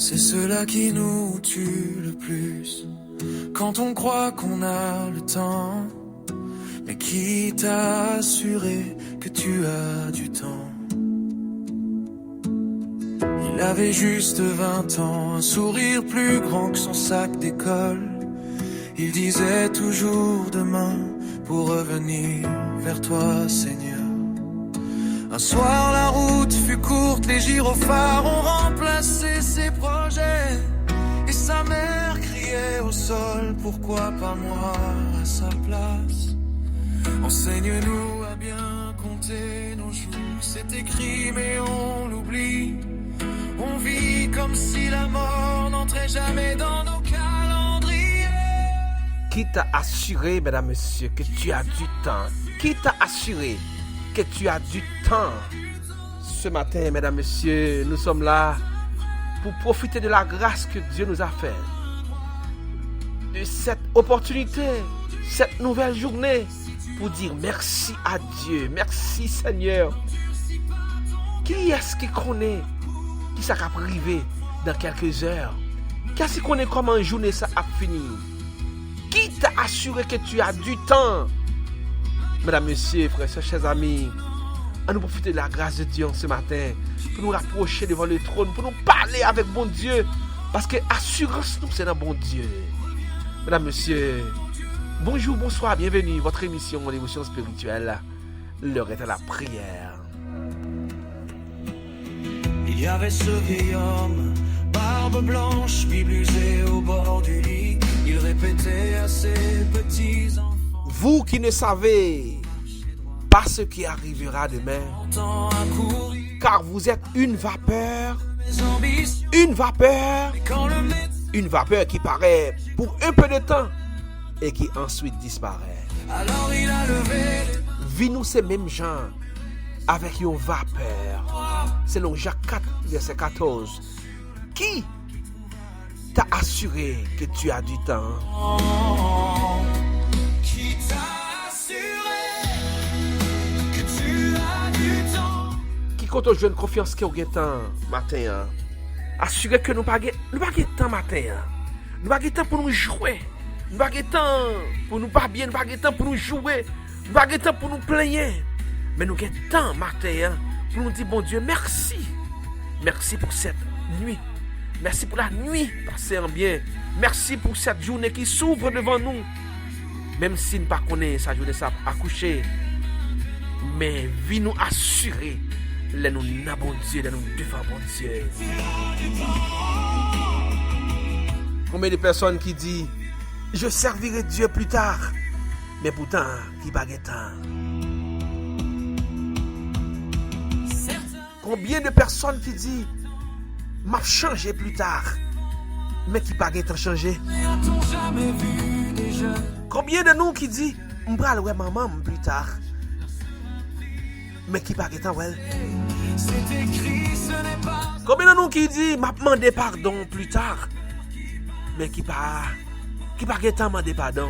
C'est cela qui nous tue le plus. Quand on croit qu'on a le temps. Mais qui t'a assuré que tu as du temps? Il avait juste 20 ans, un sourire plus grand que son sac d'école. Il disait toujours demain pour revenir vers toi, Seigneur. Un soir la route fut courte, les gyrophares ont remplacé ses projets. Et sa mère criait au sol, pourquoi pas moi à sa place? Enseigne-nous à bien compter nos jours, c'est écrit mais on l'oublie. On vit comme si la mort n'entrait jamais dans nos calendriers. Qui t'a assuré, mesdames, messieurs, que tu as du temps? Qui t'a assuré que tu as du temps? Ce matin, mesdames, messieurs, nous sommes là pour profiter de la grâce que Dieu nous a faite. De cette opportunité, cette nouvelle journée, pour dire merci à Dieu, merci Seigneur. Qui est-ce qui connaît qui ça va arriver dans quelques heures? Qui est-ce qui connaît comment une journée ça a fini? Qui t'a assuré que tu as du temps? Mesdames, messieurs, frères, sœurs, chers amis, à nous profiter de la grâce de Dieu ce matin, pour nous rapprocher devant le trône, pour nous parler avec bon Dieu, parce que assurance nous c'est dans bon Dieu. Mesdames, messieurs, bonjour, bonsoir, bienvenue à votre émission L'émotion spirituelle. L'heure est à la prière. Il y avait ce vieil homme, barbe blanche, Bible usée au bord du lit. Il répétait à ses petits-enfants. Vous qui ne savez pas ce qui arrivera demain, car vous êtes une vapeur qui paraît pour un peu de temps et qui ensuite disparaît. Alors il a levé. Vis-nous ces mêmes gens avec une vapeur. Selon Jacques 4, verset 14. Qui t'a assuré que tu as du temps? Qui t'a assuré que tu as du temps? Qui compte aux jeunes confiance que vous avez temps matin? Assurez que nous pas temps matin. Nous pas temps pour nous jouer. Nous pas temps pour nous pas bien, nous pas temps pour nous jouer. Nous pas temps pour nous plaindre. Mais nous avons temps matin pour nous dire bon Dieu merci. Merci pour cette nuit. Merci pour la nuit passée en bien. Merci pour cette journée qui s'ouvre devant nous. Même si nous ne connaissons pas sa journée ça accoucher. Mais vie nous assurer. Les nous n'a bon Dieu, les nous devant bon Dieu. Combien de personnes qui disent je servirai Dieu plus tard, mais pourtant qui pas de temps. Combien de personnes qui disent m'a changé plus tard, mais qui pas de temps changer. Combien de nous qui disent m'bral ouais maman plus tard, mais qui pas de temps ouais. Combien de nous qui disent m'a demandé pardon plus tard, mais qui pas de temps demander pardon.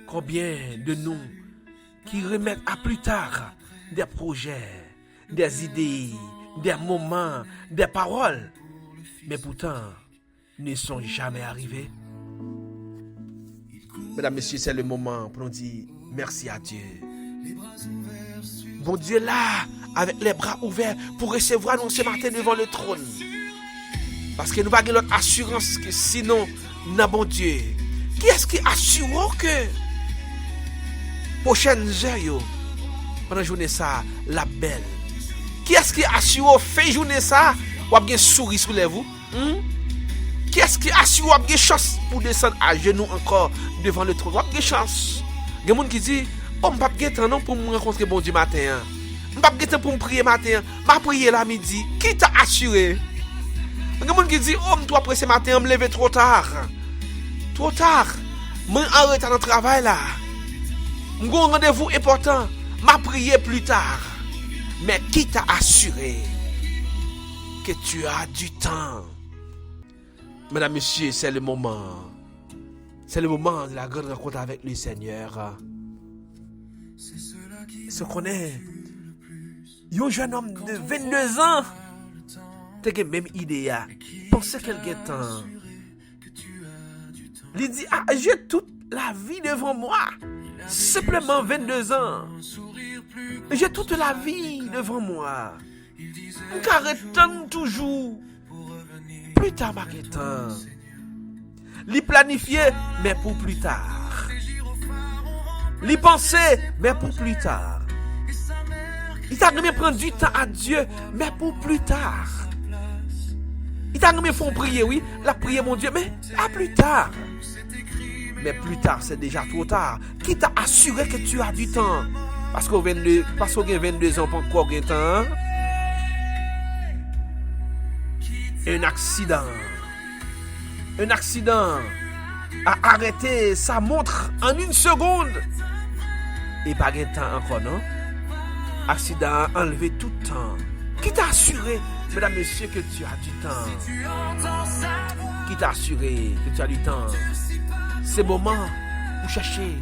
Combien de nous qui remettent à plus tard des projets, des idées, des moments, des paroles, mais pourtant ne sont jamais arrivés. Mesdames, messieurs, c'est le moment pour nous dire merci à Dieu. Bon Dieu là, avec les bras ouverts pour recevoir nous ce matin devant le trône. Parce que nous n'avons pas l'autre assurance que sinon, nous avons bon Dieu. Qui est-ce qui assure que prochaines heures, pendant la journée ça, la belle? Qui est-ce qui assure fait journée ça, ou avez sourire sur les vous? Qui est-ce qui assure ou avez chance pour descendre à genoux encore devant le trône? Ou avez chance? Il y a des gens qui disent, oh, je ne vais pas non pour me rencontrer bon Dieu matin. Je ne vais pas pour me prier matin. Je vais prier la midi. Qui t'a assuré? Il y a des gens qui disent, oh, je dois prier ce matin, je me lever trop tard. Trop tard. Je arrête dans le travail là. Je vais un rendez-vous important. Je vais prier plus tard. Mais qui t'a assuré que tu as du temps? Mesdames, messieurs, c'est le moment. C'est le moment de la grande rencontre avec le Seigneur. Ce qu'on est, Un jeune homme de 22 ans, t'as la même idée. Pensez quelqu'un temps. Il dit, j'ai toute la vie devant moi. Simplement 22 ans. J'ai toute la vie devant moi. M'arrêtant toujours. Plus tard, m'arrêtant. Li planifié, mais pour plus tard. Li pensé, mais pour plus tard. Il t'a même prendre du temps à Dieu, mais pour plus tard. Il t'a même fait prier, oui, la prière, mon Dieu, mais à plus tard. Mais plus tard, c'est déjà trop tard. Qui t'a assuré que tu as du temps? Parce qu'au 22 ans, pas encore de temps. Un accident a arrêté sa montre en une seconde. Et pas de temps encore, non? Accident a enlevé tout le temps. Qui t'a assuré, mesdames, messieurs, que tu as du temps? Qui t'a assuré que tu as du temps? C'est moment pour chercher.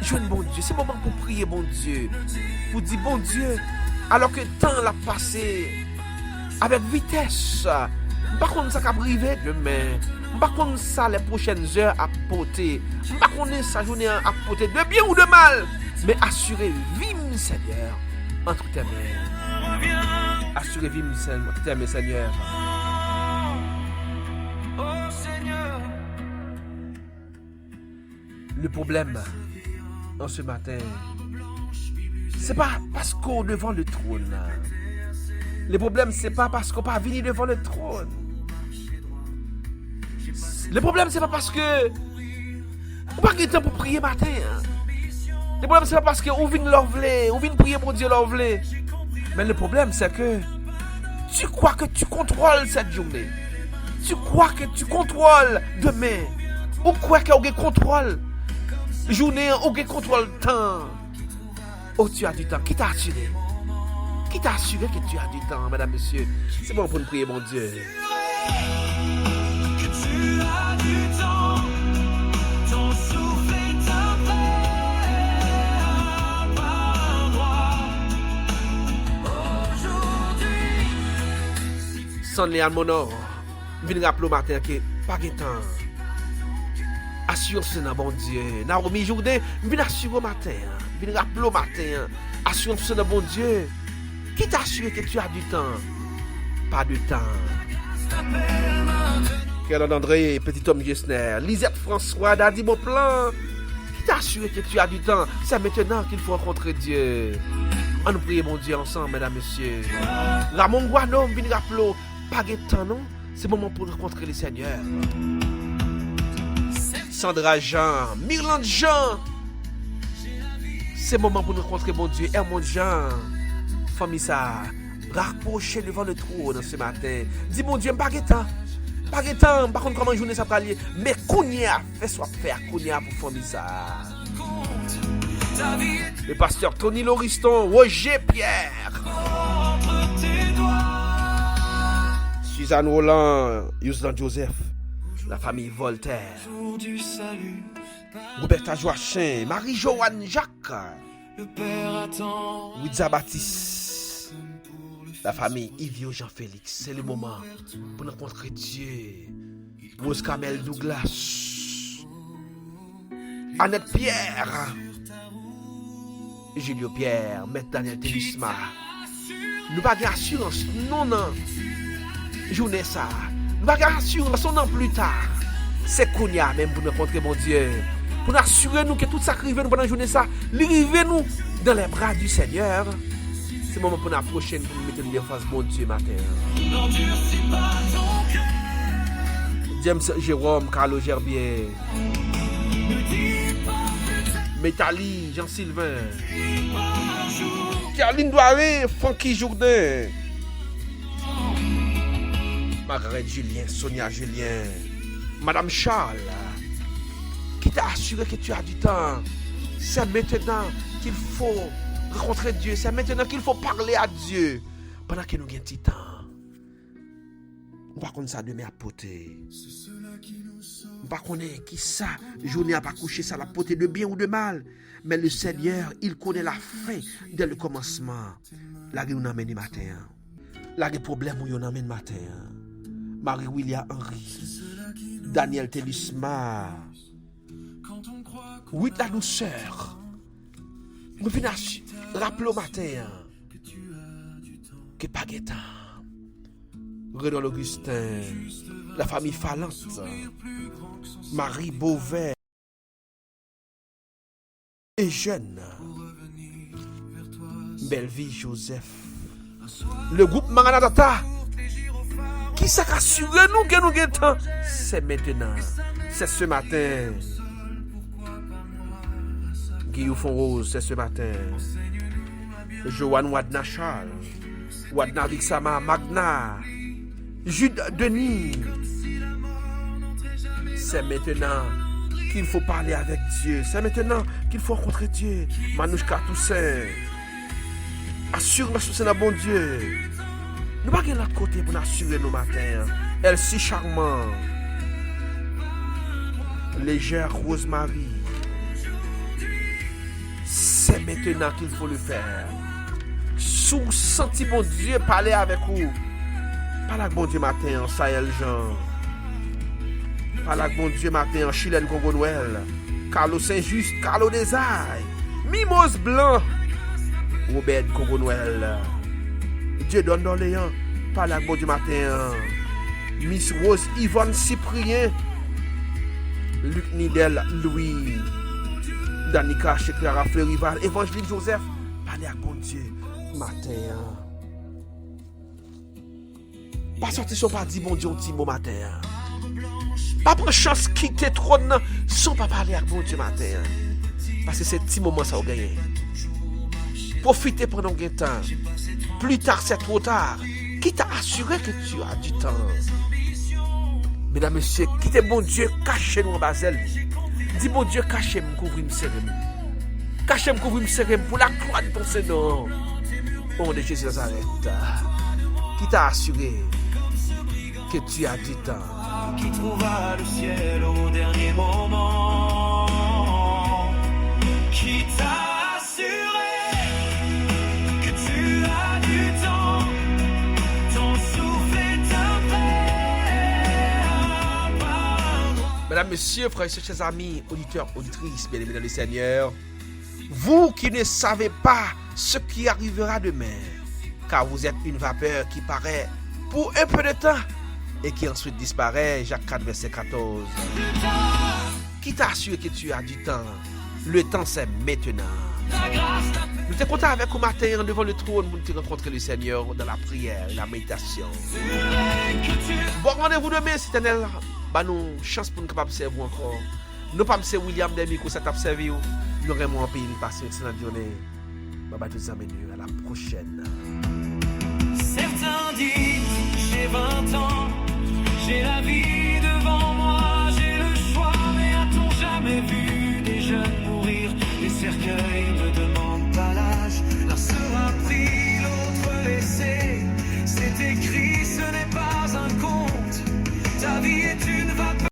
Joindre bon Dieu. C'est moment pour prier bon Dieu. Pour dire bon Dieu, alors que le temps l'a passé avec vitesse. Par contre, ça va arriver demain. Par contre, ça les prochaines heures à porter. Par contre, sa journée à porter de bien ou de mal. Mais assurez, vive Seigneur entre tes mains. Assurez, vive entre tes mains, Seigneur. Le problème en ce matin, c'est pas parce qu'on est devant le trône. Le problème, c'est pas parce qu'on pas venir devant le trône. Le problème, c'est pas parce que on pas de temps pour prier matin. Le problème, c'est pas parce qu'on vient l'enlever, on vient prier pour Dieu l'enlever. Mais le problème, c'est que tu crois que tu contrôles cette journée. Tu crois que tu contrôles demain. Ou crois que tu contrôles journée, ou tu contrôles le temps. Oh, tu as du temps. Qui t'a assuré? Qui t'a assuré que tu as du temps, madame, monsieur? C'est bon pour nous prier, mon Dieu. Que tu as du temps, ton souffle est un frère par moi. Aujourd'hui, Sans Léa Monor, je viens rappeler au matin que pas de temps. Assurance dans bon Dieu. Naomi Jourdain, je viens assurer au matin. Je viens rappeler au matin. Assurance dans bon Dieu. Qui t'a assuré que tu as du temps? Pas de temps. Pierre André, petit homme Gessner, Lisette François, Dadi Bonplan. Qui t'a assuré que tu as du temps? C'est maintenant qu'il faut rencontrer Dieu. On nous prie, mon Dieu, ensemble, mesdames, messieurs. Ramon Guano, viens rappeler. Pas de temps, non? C'est le moment pour rencontrer le Seigneur. Sandra Jean, Myrlande Jean. C'est le moment pour nous rencontrer mon Dieu. Hermon Jean, famille ça, rapprocher devant le trône ce matin. Dis mon Dieu, pas de temps. Pas de temps, par contre, comment journée ça va aller. Mais Kounia, fais soit faire Kounia pour famille ça. Le pasteur Tony Lauriston, Roger Pierre. Suzanne Roland, Yuslan Joseph. La famille Voltaire, Roberta Joachim, Marie-Joanne Jacques, le Père attend. Wiza Baptiste, la famille Yvio Jean-Félix. C'est le moment pour rencontrer Dieu. Rose Kamel Douglas, Annette Pierre, Julio Pierre, Maître Daniel Télisma. Nous pas d'assurance, non. Journée ça. Nous pas d'assurance, non plus tard. C'est Kounia même pour nous rencontrer mon Dieu. Pour nous assurer nous que tout ça qui arrive nous pendant la journée ça, arrive nous dans les bras du Seigneur. C'est le moment pour nous approcher, pour nous mettre en face mon Dieu matin. James Jérôme, Carlo Gerbier, Métali, Jean-Sylvain, Caroline Douaré, Francky Jourdain, Margaret Julien, Sonia Julien, Madame Charles, qui t'a assuré que tu as du temps. C'est maintenant qu'il faut rencontrer Dieu. C'est maintenant qu'il faut parler à Dieu. Pendant que nous avons du temps. On va connaître ça demain à poter. On va connaître qui ça, journée à pas coucher ça la poter de bien ou de mal. Mais le Seigneur, il connaît la fin dès le commencement. La guerre nous amène matin. La guerre problème nous amène matin. Marie-William Henry, Daniel Telusma. Oui, la douceur. Nous venons rappeler au matin que pas de temps. Renan Augustin, la famille Falante, Marie Beauvais, et jeune, Belleville Joseph, le groupe Maranatha, qui s'est assuré nous que nous avons temps, c'est maintenant, c'est ce matin. Guillaume Fonrose, c'est ce matin. Joanne Wadna Charles, Wadna Vixama Magna, Jude Denis. C'est maintenant qu'il faut parler avec Dieu. C'est maintenant qu'il faut rencontrer Dieu. Manouchka Toussaint. Assure-nous que c'est un bon Dieu. Nous ne pouvons pas l'autre côté pour nous assurer nos matins. Elle si charmant. Légère Rosemary. C'est maintenant qu'il faut le faire. Sous senti bon Dieu parler avec vous. Parle avec bon Dieu matin en Sahel Jean. Parle avec bon Dieu matin en Chilène Congo Noël. Carlo Saint-Just, Carlo Desailles. Mimos Blanc. Robert Congo Noël. Dieu donne d'Orléans. Parle avec bon Dieu matin. Miss Rose Yvonne Cyprien. Luc Nidel Louis. Danica Cheklara Fleuryval. Évangile Joseph. Parle avec bon Dieu matin. Pas sortir son pas dit bon Dieu un petit mot matin. Pas prendre chance quitter trône sans pas parler avec bon Dieu matin. Parce que c'est petit moment ça au gagner. Profitez pendant un temps. Plus tard c'est trop tard. Qui t'a assuré que tu as du temps? Mesdames, messieurs, quittez bon Dieu, cachez-nous en basel. Dis bon Dieu, cachez-moi, couvrir-moi, serrez-moi. Cachez-moi, couvrir-moi, serrez-moi pour la gloire de ton Seigneur. Au nom de Jésus Nazareth. Qui t'a assuré que tu as du temps? Qui trouva le ciel au dernier moment? Qui t'a assuré que tu as du temps? Ton souffle est un pardon. Mesdames, messieurs, frères et sœurs, chers amis, auditeurs, auditrices, bien-aimés dans le Seigneur, vous qui ne savez pas ce qui arrivera demain, car vous êtes une vapeur qui paraît pour un peu de temps et qui ensuite disparaît. Jacques 4, verset 14. Qui t'a assuré que tu as du temps? Le temps, c'est maintenant. Nous te comptons avec vous matin devant le trône pour te rencontrer le Seigneur dans la prière et la méditation. Bon rendez-vous demain, si t'es là. Bah, nous, chance pour nous capables de servir encore. Nous pas M. William Demico, ça t'a servi. Nous aurons un pays de passer une excellente journée. Bye bye, tous amis, à la prochaine. Certains disent, j'ai 20 ans, j'ai la vie devant moi, j'ai le choix, mais a-t-on jamais vu des jeunes mourir? Les cercueils ne demandent pas l'âge, l'un sera pris, l'autre laissé, c'est écrit.